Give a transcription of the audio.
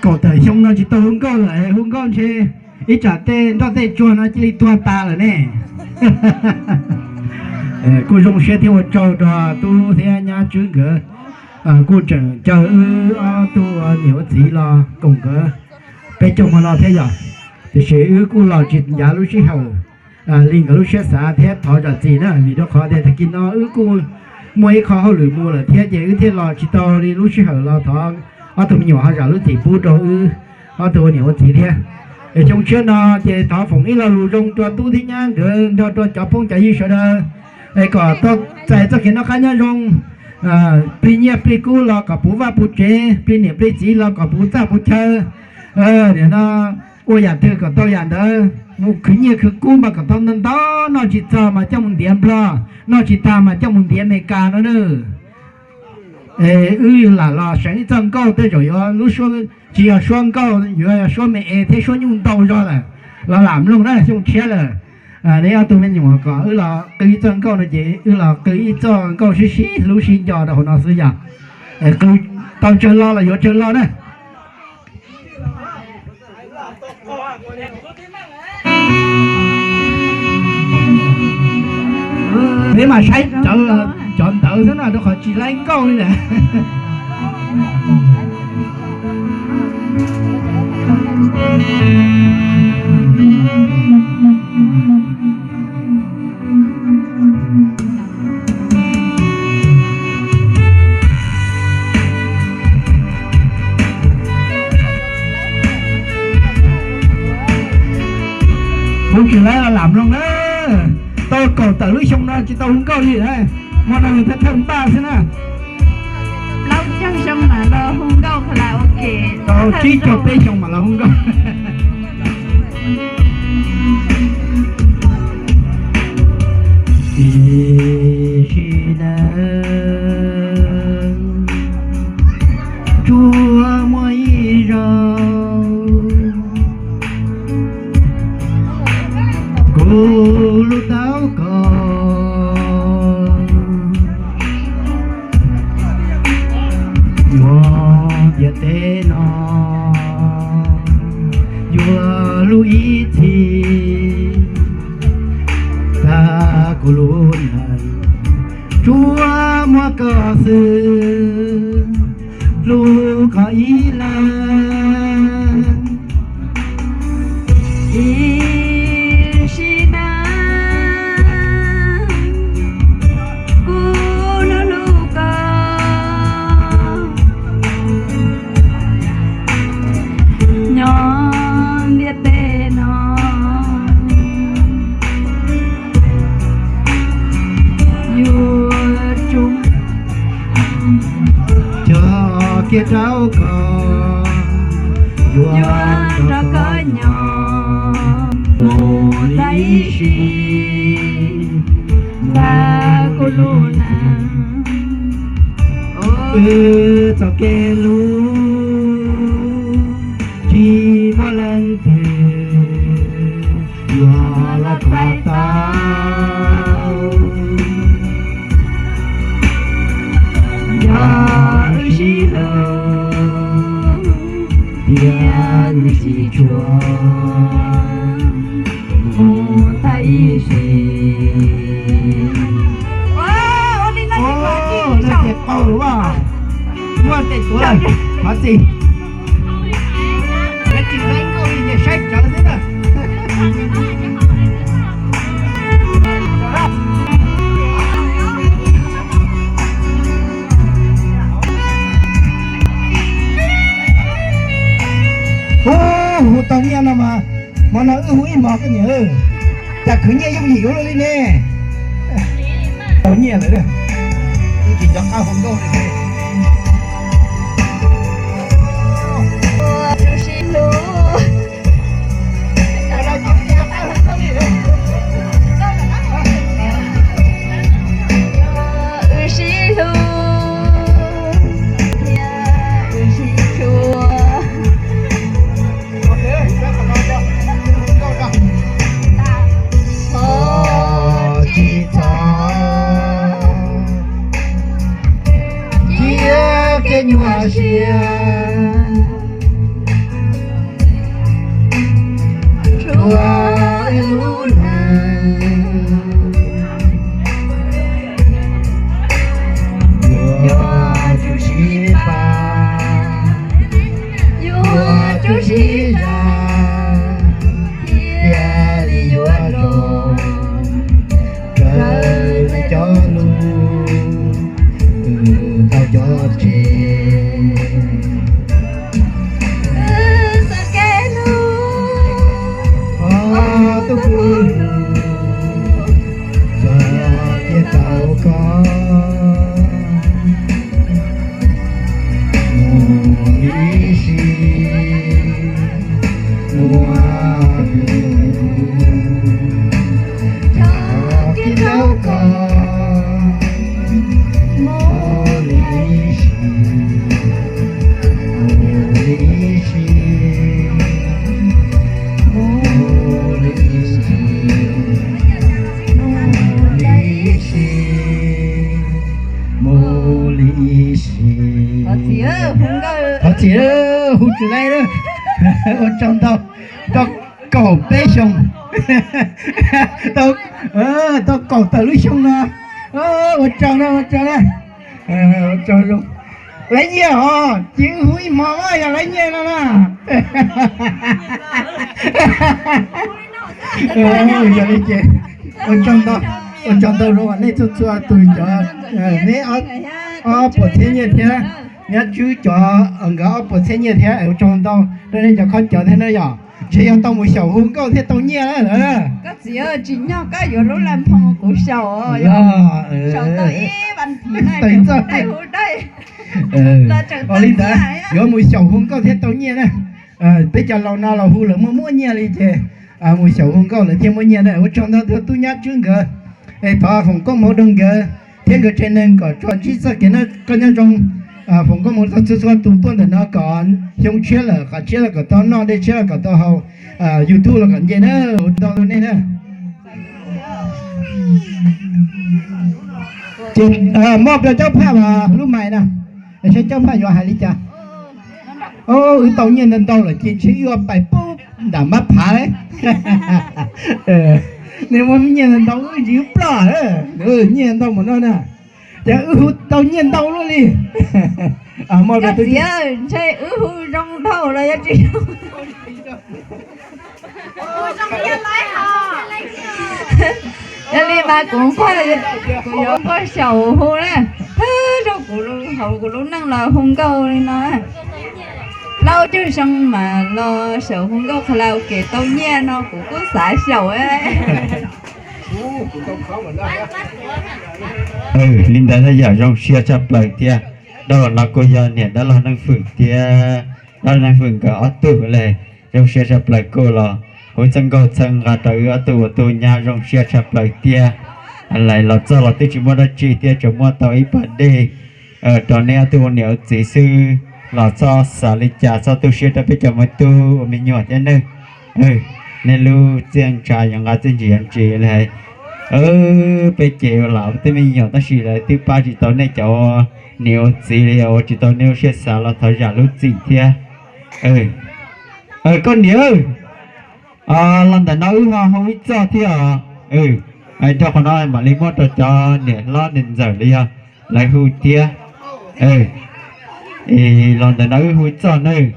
cổ tử xong nó chỉ tôi không có lại không có chứ ít trả tên cho tên chua nó chỉ tua ta rồi nè cô dùng xe theo một trâu cho tu theo nhà chứ cơ cô chẳng chờ tu nhiều gì lo cùng cơ bây giờ mà lo thế giờ thì sẽ cô lo chuyện giá lúc xí hậu linh cái lúc xí xã thế thọ giờ gì nữa vì đó khó đểกินnó cô mua khóหรือmua là thế vậy thế lo chỉ to đi lúc xí hậu lo thọ tụi mình nhỏ giờ lúc thì bù đồ tụi nhiều gì thế trong chuyện nó thì thọ phòng ít là lù trong cho tu thì nhá cho cho phong chạy gì sợ đó có to chạy cho khiến nó khá nhá trong bây giờ bây cũ là có bù va bù chế bây giờ bây gì là có bù ta bù chơi để nó ôi nhà thưa có to nhà đó một cái nhiều cái cũ mà có to nên đó nó chỉ cho mà trong một điểm lo nó chỉ ta mà trong một điểm này cả nó nữa là lo sáng trong câu tới rồi lúc xuống chỉ là xuống câu rồi xuống mẹ thế xuống nhung đầu rồi là làm luôn đó xuống chết rồi đấy tụi mình nhỏ có là cái trong câu này chị là cái trong câu xí lúc xin cho đó nó sử dụng câu tao chơi lo là vô chơi lo đấy nếu mà sai chọn tự thế nào nó khỏi chỉ lấy câu đi nè không chỉ lấy là làm luôn đó tôi còn tự xong đó chứ tôi không có gì đấy mà là người ta thân ta thế nào lâu chẳng xong mà lo không có là ok tôi chỉ cho bé xong mà là không có Chúa mỗi rồi cô lúc tao còn nhòa địa tên nó nhòa lưu ý thì ta cô luôn này Chúa mua có sự lưu có ý là kia cháu có doan cho có nhỏ một tay xì ba cô luôn à cho kê lu chỉ một lần thề doa là quả tao ya chỉ lo Tiên sĩ chúa một tay xì nó đẹp câu đúng không? Mua tiền của này có gì? Cái chuyện đấy câu gì nhà sách trở thế nào? Hú tông nha nó mà nó hú im mọc cái nhở chả cứ nghe giống gì luôn đi nè hú nhẹ lại đây chỉ cho cao không đâu này 天花下chúa yêu nàng chúa chú sĩ ba chúa chú sĩ ra ya đi chúa đồ trời để cho luôn tao cho chị tôi vui cho tiết tàu có mùa lý sĩ mùa cho tiết tàu có mùa lý sĩ có chỉ hút từ đây đó ở trong tao cầu bé sông tao cầu từ lưới sông đó ở trong đó ở trong luôn lấy nhẹ hả chuyện húi mà giờ lấy nhẹ nó nè giờ đi chơi ở trong tao rồi này tôi tụi cho này ở bộ thiên nhiên thế nhớ chú cho ông gõ bộ thiên nhiên thế ở trong tao nên cho con chờ thế này à chỉ要到một小红高thế tao nhẹ đó có gì ở chính nhau cóอยู่รู้ลำพองกูเฉาเฉาตัววันที่ไหนได้หูได้ở linh đó có một小红高thế tao nhẹ nè bây giờ lâu nào là hu là mua nhẹ đi chứ một小红高là thêm mua nhẹ này ở trong đó tôi nhớ chứng cơ thọ phòng có một đồng cơ thiên cái trên nên có cho chỉ sợ cái nó có nhau trong phòng có một số tụ tuần thì nó còn không chia là có tao nó đây chia là có tao hậu YouTube là còn gì nữa tao này nè một là cháu pha mà lúc mày nè để cháu pha vô hai lít cha tao nhiên nên tao là chỉ vô bài bút đảm bắt phá đấy nếu mà nhiên tao chỉ bỏ đấy nhiên tao mà nó nè tao nhiên tao luôn đi một là tôi chơi trong đầu là chị đi ba cũng có sầu hô nè trong của lúc năng là hung câu đi nói lâu chứ xong mà lo sầu hung câu khao kể tao nha nó cũng có xả sầu ấy linh đã giờ trong xe chập lại tia đó là cô giờ nè đó là năng phượng tia đó là năng phượng cả ở tủ này trong xe chập lại cô là hồi chân cô chân gà tới ở tủ nhà trong xe chập lại tia lại là cho là tôi chỉ muốn chi tia chỉ muốn tao ít bản đi đó này tôi nếu chỉ sư là cho xả lịch trả cho tôi xe chập bây giờ mới tôi mình nhỏ thế nữa nên lưu tiền trả những cái tiền gì anh chị này bây giờ lão tôi mình nhỏ ta chỉ là thứ ba chỉ tối nay cho nhiều gì liệu chỉ tối nay sẽ xả là thời gian lúc gì thế con nhớ lần đầu nói hoa không biết cho thế anh cho con nói mà lấy mót cho nè lo nên giờ đi lại hụt thế lần đầu nói hụt cho nơi